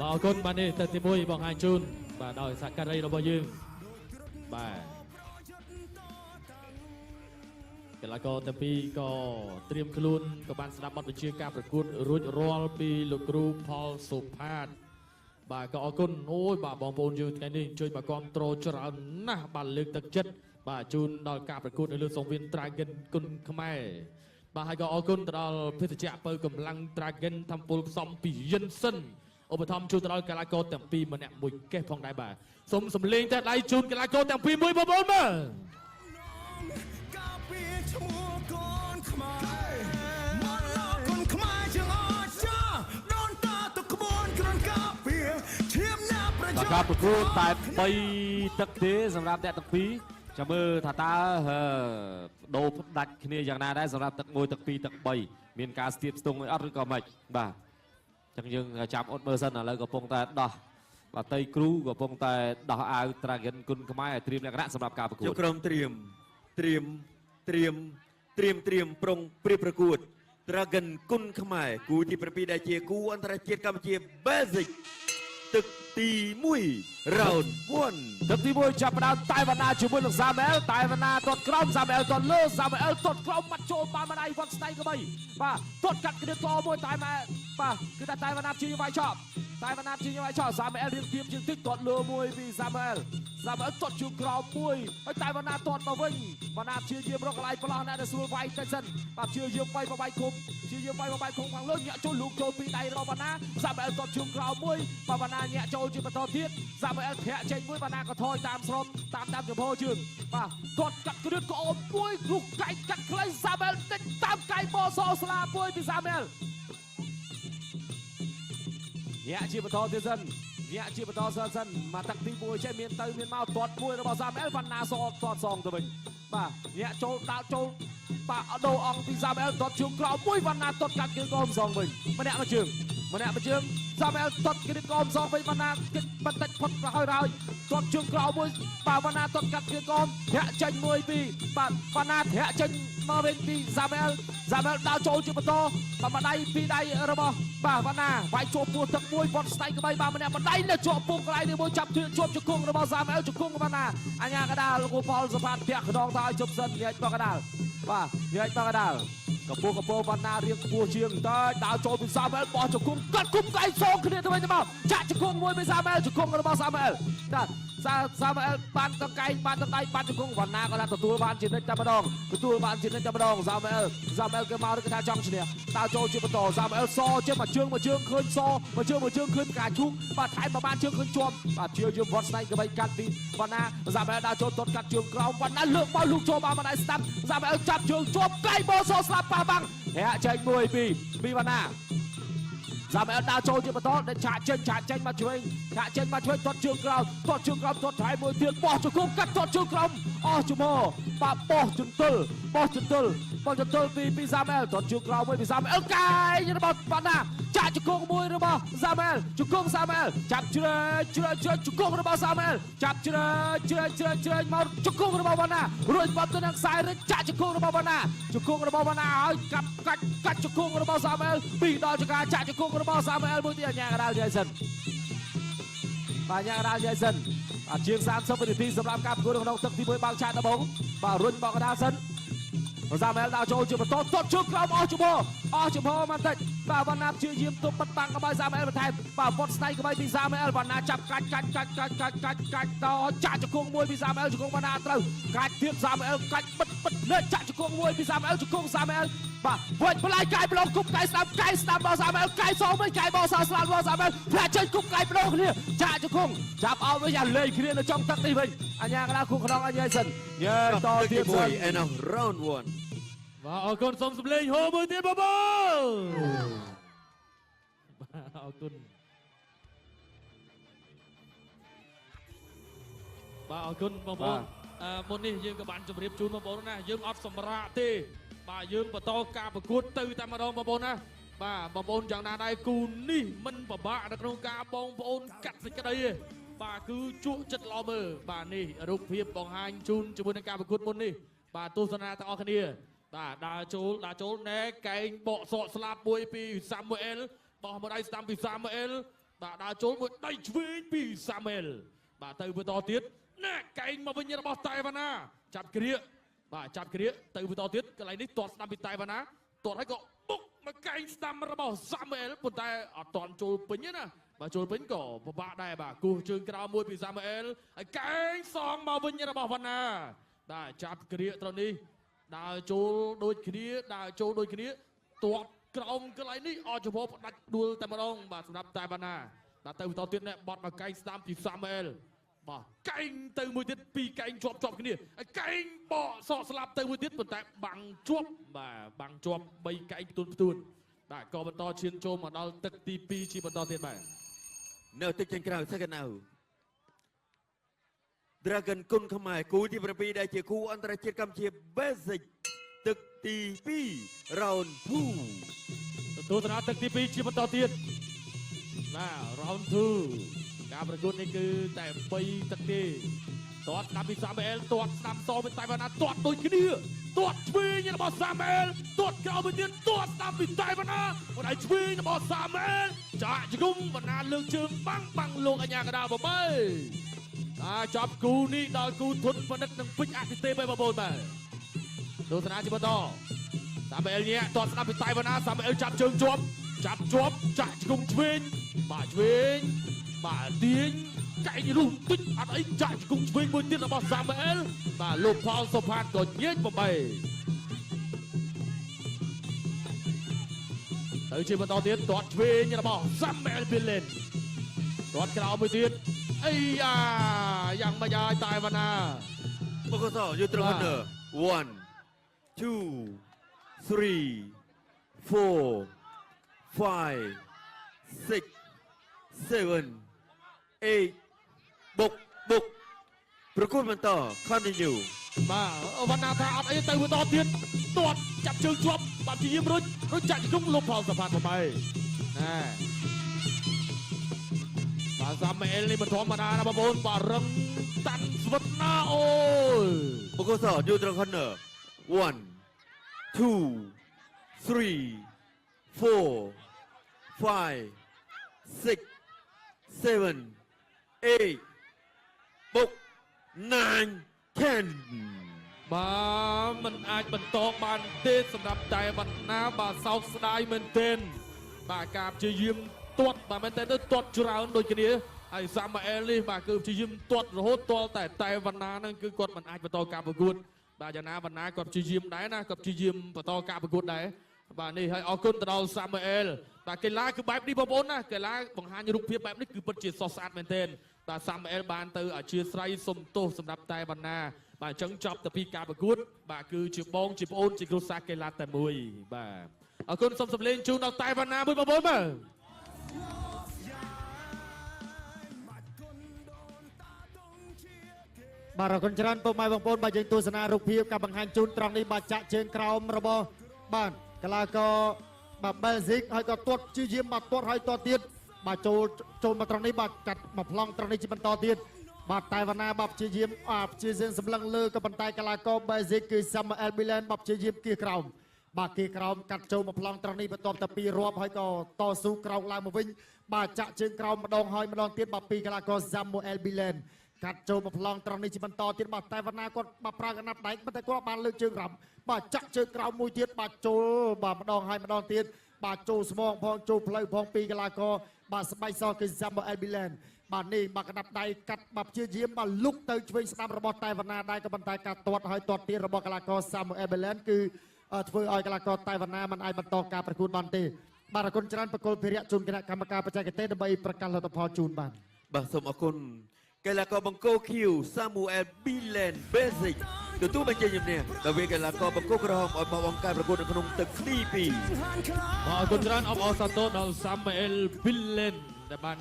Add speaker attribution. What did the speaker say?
Speaker 1: บ่អរគុណបាទនេះទឹកទី1បងហាញជូនបាទដោយសក្ការៈរបស់យើងបាទកីឡាករទាំងពីរក៏ត្រៀមខ្លួនក៏បានស្ដាប់បទបញ្ជាការប្រកួតរួចរាល់ពីលោកគ្រូផលសុផាតបាទក៏អរគុណអូយបាទបងប្អូនយើងថ្ងៃនេះជួយមកគ្រប់គ្រងច្រើនណាស់បាទលើកទឹកចិត្តបាទជូនដល់ការប្រកួតនៅលើសង្វៀន Dragon គុណខ្មែរបាទហើយក៏អរគុណទៅដល់ភេទជ្ជៈបើកម្លាំង Dragon ធម្មពលផ្សំពីយិនសិនឧបត្ថម្ភជួយទៅដល់កីឡាករទាំងពីរម្នាក់មួយកេះផងដែរបាទសូមសម្លេងតែដៃជូនកីឡាករទាំងពីរមួយបងប្អូនមើល
Speaker 2: ការប្រកួតតែ3ទឹកទេសម្រាប់អ្នកទាំងពីរចាំមើលថាតើដូរផ្ដាច់គ្នាយ៉ាងណាដែរសម្រាប់ទឹក1ទឹក2ទឹក3មានការស្ទាបស្ទង់អត់ឬក៏មិនបាទអញ្ចឹងយើងចាំអត់មើលសិនឥឡូវកំពុងតែដោះបាទតីគ្រូកំពុងតែដោះអាវ Dragon គុណខ្មែរឲ្យត្រៀមលក្ខណៈសម្រាប់ការប្រកួត
Speaker 3: ក្រុមត្រៀមប្រុងព្រៀបប្រកួត Dragon គុណខ្មែរគូទី7ដែលជាគូអន្តរជាតិកម្ពុជា Basic ទឹកទី1 Round 1
Speaker 2: ទឹកទី1ចាប់ផ្ដើមតែវណ្ណាជាមួយលោកសាមែលតែវណ្ណាទាត់ក្រោមសាមែលទាត់លើសាមែលទាត់ក្រោមបាត់ចូលបានម្ដាយវត្តស្ដៃក្បីបាទទាត់កាត់គ្នាកមួយតែបាទគឺថាតែវណ្ណាជាវាយឆប់តែវណ្ណាជាវាយឆប់សាមែលរៀងទៀបជាងតិចទាត់លើមួយពីសាមែលទាត់ជើងក្រោមមួយហើយតែវណ្ណាទាត់មកវិញវណ្ណាជាយាមរកកន្លែងប្រឡោះអ្នកដែលស្រួលវាយតិចសិនបាទជាយាមវាយបបាយគុំជាយាមវាយបបាយគុំខាងលើញាក់ចូលលូកចូលពីដៃរបស់វណ្ណាសាមែលទាត់ជើងក្រោមមួយបាទវណ្ណាញាក់ចូលជាបន្តទៀតសាមែលធាក់ចេញមួយវណ្ណាក៏ថយតាមស្របតាមចំហជើងបាទទាត់កាត់គ្រឿនក្អមមួយរូបកាយកាត់ខ្លីសាមែលតិចតាមកាយបសស្លាមួយពីសាមែលញាក់ជាបន្តទៀតសិនញាក់ជាបន្តសិនមកទឹកទី1ចេះមានទៅមានមកទាត់មួយរបស់សាមែលវណ្ណាសទាត់សងទៅវិញបាទញាក់ចូលដាក់ចូលបាទដូរអង្គពីសាមែលទាត់ជើងក្រោមមួយវណ្ណាទាត់កាត់គ្រឿនកោមសងវិញម្នាក់មួយជើងសាមែលទាត់គ្រឿនកោមសងវិញវណ្ណាគិតបន្តិចផុតទៅហើយទាត់ជើងក្រោមមួយបាទវណ្ណាទាត់កាត់គ្រឿនកោមធាក់ចេញមួយពីបាទវណ្ណាធាក់ចេញមកវិញពីសាមែលដើរចូលជាបន្តបាទម្ដាយពីដៃរបស់បាទវណ្ណាវាយជាប់ពោះទឹកមួយបត់ស្ដៃក្បីបាទម្នាក់ម្ដាយនៅជាប់ពុកកន្លែងនេះមួយចាប់ជាប់ជង្គង់របស់សាមែលជង្គង់វណ្ណាអញ្ញាកដាលលោកផលសផាតធាក់ខ្នងទៅឲ្យជប់សិនញែកបកដាលបាទញែកបកដាលកំពុងវណ្ណារៀងខ្ពស់ជាងតែដើរចូលពីសាមែលបោះជង្គង់កាត់គុំកៃសងគ្នាទៅវិញទៅមកចាក់ជង្គង់មួយពីសាមែលជង្គង់របស់សាមែលបាទសាមែលបានតកែងបានតដៃបានជង្គង់វណ្ណាក៏ថាទទួលបានជានិច្ចតែម្ដងសាមែលគេមកគេថាចង់ឈ្នះតើចូលជាបន្តសាមែលសជាមួយជើងឃើញសមួយជើងឃើញផ្កាឈូកបាទថែមប្រហែលជើងឃើញជាប់បាទជាយើងវត្តស្នែកក្បីកាត់ពីវណ្ណាសាមែលដើរចូលទាត់កាត់ជើងក្រោមវណ្ណាលើកបោះលូកចូលបានម្ដាយស្ដាប់សាមែលចាប់ជើងជាប់កៃបោសស្លាប់ប៉ះបាំងហាក់ចេញមួយពីវណ្ណាសាមែលដើរចូលជាបន្តដែលឆាកចេញមកឆ្វេងទាត់ជើងក្រោមទាត់ថែមួយទៀតបោះជង្គង់កាត់ទាត់ជើងក្រោមអស់ជំហរបាទបោះចន្ទល់ពីសាមែលទាត់ជើងក្រោមមួយពីសាមែលកាយរបស់វណ្ណាចាក់ជង្គង់មួយរបស់សាមែលជង្គង់សាមែលចាប់ជ្រើជង្គង់របស់សាមែលចាប់ជ្រើមកជង្គង់របស់វណ្ណារួចបាត់ទៅនឹងខ្សែរឹងចាក់ជង្គង់របស់វណ្ណាហើយកាត់ជង្គង់របស់សាមែលពីដល់ចង្ការចាក់ជង្គង់របស់សាមែលមួយទៀតអញ្ញាកដាលយាយសិនបាទជាង30វិនាទីសម្រាប់ការប្រកួតក្នុងទឹកទី1បើកឆាកដំបូងបាទរុញបកកដាលសិនសាមែលដើរចូលជាបន្តទាត់ជើងក្រោមអស់ចំហបន្តិចបាទវណ្ណាព្យាយាមទប់បិទបាំងក្បាយសាមែលបន្ថែមបាទវត្តស្ដៃក្បាយពីសាមែលវណ្ណាចាប់កាច់ដល់ចាក់ជង្គង់មួយពីសាមែលជង្គង់វណ្ណាត្រូវកាច់ទៀតសាមែលកាច់បិទលើចាក់ជង្គង់មួយពីសាមែលជង្គង់សាមែលបាទវត្តផ្លាយកាយប្លង់គប់កាយស្ដាប់របស់សាមែលកាយសងវិញកាយបោះសស្លាប់របស់សាមែលផ្លាចេញគប់កាយប្លង់គ្នាចាក់ជង្គង់ចាប់អោវិញអាលេងគ្នានៅtrongទឹកនេះវិញអញ្ញាកដាលគូក្នុងអញ្ញាសិនញ៉ែតទៀតសិន
Speaker 3: and round 1
Speaker 1: បាទអរគុណសូមសម្លេងហូមួយទៀតបងប្អូនបាទអរគុណបងប្អូនមុននេះយើងក៏បានជម្រាបជូនបងប្អូនណាយើងអត់សម្រាកទេបាទយើងបន្តការប្រកួតទៅតែម្ដងបងប្អូនណាបាទបងប្អូនយ៉ាងណាដែរគូនេះមិនពិបាកនៅក្នុងការបងប្អូនកាត់សេចក្តីទេបាទគឺជក់ចិត្តល្អមើលបាទនេះរូបភាពបង្ហាញជូនជាមួយនឹងការប្រកួតមុននេះបាទទស្សនាទាំងអស់គ្នាបាទដើរចូលណែកែងបកសក់ស្លាប់មួយពីសាមូអែល បោះមកដៃស្ដាំពីសាមអែលបាទដើរចូលមួយដៃឆ្វេងពីសាមអែលបាទទៅបន្តទៀតណាកែងមកវិញរបស់តៃវ៉ាណាចាប់គ្រាបាទចាប់គ្រាទៅបន្តទៀតកន្លែងនេះទាត់ស្ដាំពីតៃវ៉ាណាទាត់ហើយក៏បុកមកកែងស្ដាំរបស់សាមអែលប៉ុន្តែអត់ទាន់ចូលពេញទេណាបាទចូលពេញក៏ពិបាកដែរបាទគោះជើងក្រោមមួយពីសាមអែលហើយកែងសងមកវិញរបស់វ៉ាណាបាទចាប់គ្រាត្រង់នេះដើរចូលដូចគ្នាដើរចូលដូចគ្នាទាត់ក្រោមកន្លែងនេះអត់ចំហផ្ដាច់ដួលតែម្ដងបាទសម្រាប់តៃវ៉ាណាបាទទៅបន្តទៀតនេះបត់មកកែងស្ដាំពីសាមអែលបាទកែងទៅមួយទៀតពីរកែងជាប់គ្នាហើយកែងបកសក់ស្លាប់ទៅមួយទៀតប៉ុន្តែបាំងជាប់បាទបាំងជាប់3កែងផ្ទួនបាទក៏បន្តឈានចូលមកដល់ទឹកទី2ជាបន្តទៀតបាទ
Speaker 3: នៅទឹកចេញក្រៅសកណៅ Dragon គុណខ្មែរគូទី7ដែលជាគូអន្តរជាតិកម្ពុជា Basic ទឹកទី2 Round 2
Speaker 1: ទទួលស្នាទឹកទី2ជាបន្តទៀតបាទ Round 2 ការប្រកួតនេះគឺតែ3ទឹកទេទាត់ស្ដាប់ពីសាមអែលទាត់ស្ដាប់សពីតៃវ៉ាណាទាត់ដូចគ្នាទាត់ឆ្វេងរបស់សាមអែលទាត់ក្រោយមួយទៀតទាត់ស្ដាប់ពីតៃវ៉ាណាបណ្ដៃឆ្វេងរបស់សាមអែលចាក់ជង្គង់បណ្ណាលើកជើងបាំងលោកអញ្ញាកដាល8ចាប់គូនេះដល់គូធុនបណ្ឌិតនឹងពេជ្រអតិទេពឯបងប្អូនបាទទស្សនាជាបន្តសាមអែលនេះទាត់ស្ដាប់ពីតៃវ៉ាណាសាមអែលចាប់ជើងជាប់ចាក់ជង្គង់ឆ្វេងបាទឆ្វេងបាទទាញកែងរុះតិចអត់អីចាក់ជង្គង់ឆ្វេងមួយទៀតរបស់សាមអែលបាទលោកផលសុផាតក៏ញែក8ទៅជាបន្តទៀតទាត់ឆ្វេងរបស់សាមអែលប៊ីលេនទាត់ក្រោមមួយទៀតអីយ៉ាយ៉ាងម៉េចហើយតៃវ៉ាណា
Speaker 3: មកកសោយុទ្ធរហ័ន 1 2 3 4 5 6 7 8បុកប្រគួតបន្ត continue
Speaker 1: បាទវណ្ណាថាអត់អីទៅបន្តទៀតទាត់ចាប់ជើងជាប់បាទព្យាយាមរុញចាក់ជង្គង់លោកផលសផាត8ណែបាទសាមអែលនេះមិនធម្មតាណាបងប្អូនបាទរឹងតាន់ស្វិតណាអូយ
Speaker 3: មកកសោយុទ្ធរហ័ន 1 2 3 4 5 6 7 8បុក9 10
Speaker 1: បាទมันអាចបន្តបានទេសម្រាប់តែវណ្ណាបាទសោកស្ដាយមែនទែនបាទការព្យាយាមទាត់បាទមែនតើទៅទាត់ច្រើនដូចគ្នាហើយសាមអែលនេះបាទគឺព្យាយាមទាត់រហូតទាល់តែវណ្ណាហ្នឹងគឺគាត់មិនអាចបន្តការប្រកួតបាទយ៉ាងណាវណ្ណាគាត់ព្យាយាមដែរណាគាត់ព្យាយាមបន្តការប្រកួតដែរបាទនេះហើយអរគុណទៅដល់សាមអែលបាទកីឡាគឺបែបនេះបងប្អូនណាកីឡាបង្ហាញរូបភាពបែបនេះគឺពិតជាសស្អាតមែនទែនបាទសាមអែលបានទៅអធិស្ឋានសុំទោសសម្រាប់តែវណ្ណាបាទអញ្ចឹងចប់ទៅពីការប្រកួតបាទគឺជាបងជាប្អូនជាគ្រួសារកីឡាតែមួយបាទអរគុណសូមសម្លេងជូនដល់តែវណ្ណាមួយបងប្អូនបាទ
Speaker 4: បាទអរគុណច្រើនពុកម៉ែបងប្អូនបាទយើងទស្សនារូបភាពការបង្ហាញជូនត្រង់នេះបាទចាក់ជើងក្រោមរបស់បាទកីឡាករបាទបែលហ្សិកហើយក៏ទាត់ព្យាយាមបាទទាត់ហើយទាត់ទៀតបាទចូលមកត្រង់នេះបាទកាត់មកប្លង់ត្រង់នេះជាបន្តទៀតបាទតែវណ្ណាបាទព្យាយាមសម្លឹងលើក៏ប៉ុន្តែកីឡាករបែលហ្សិកគឺសាមអែលប៊ីលែនបាទព្យាយាមគៀសក្រោមបាទគៀសក្រោមកាត់ចូលមកប្លង់ត្រង់នេះបន្ទាប់តែពីរាប់ហើយក៏តស៊ូក្រោកឡើងមកវិញបាទចាក់ជើងក្រោមម្ដងហើយម្ដងទៀតបាទពីកីឡាករសាមអែលប៊ីលែនកាត់ចូលមកប្លង់ត្រង់នេះជាបន្តទៀតបាទតែវណ្ណាគាត់បាទប្រើកណាត់ដៃប៉ុន្តែគាត់បានលើកជើងក្រោមបាទចាក់ជើងក្រោមមួយទៀតបាទចូលបាទម្ដងហើយម្ដងទៀតបាទចូលស្មងផងចូលផ្លូវផងពីកីឡាករបាទស្បែកសគឺសាមអែលប៊ីលែនបាទនេះបាទកណាត់ដៃកាត់បាទព្យាយាមបាទលុកទៅឆ្វេងស្ដាំរបស់តែវណ្ណាដែរក៏ប៉ុន្តែការទាត់ហើយទាត់ទៀតរបស់កីឡាករសាមអែលប៊ីលែនគឺធ្វើឲ្យកីឡាករតែវណ្ណាមិនអាចបន្តការប្រកួតបានទេបាទអរគុណច្រើនប្រកុលភិរៈជូនគណៈកម្មការបច្ចេកទេសដើម្បីប្រកាសលទ្ធផលជូនបាន
Speaker 3: បាទសូមអរគុណកីឡាករបង្គោល Q សាមអែលប៊ីលែន Basic ទទួលបញ្ជាជំនះដល់វាកីឡាករបង្គោលក្រហមឲ្យបោះបង់ការប្រកួតនៅក្នុងទឹកទី2
Speaker 1: អរគុណច្រើនអបអរសាទរដល់សាមអែលប៊ីលែនដែលបាន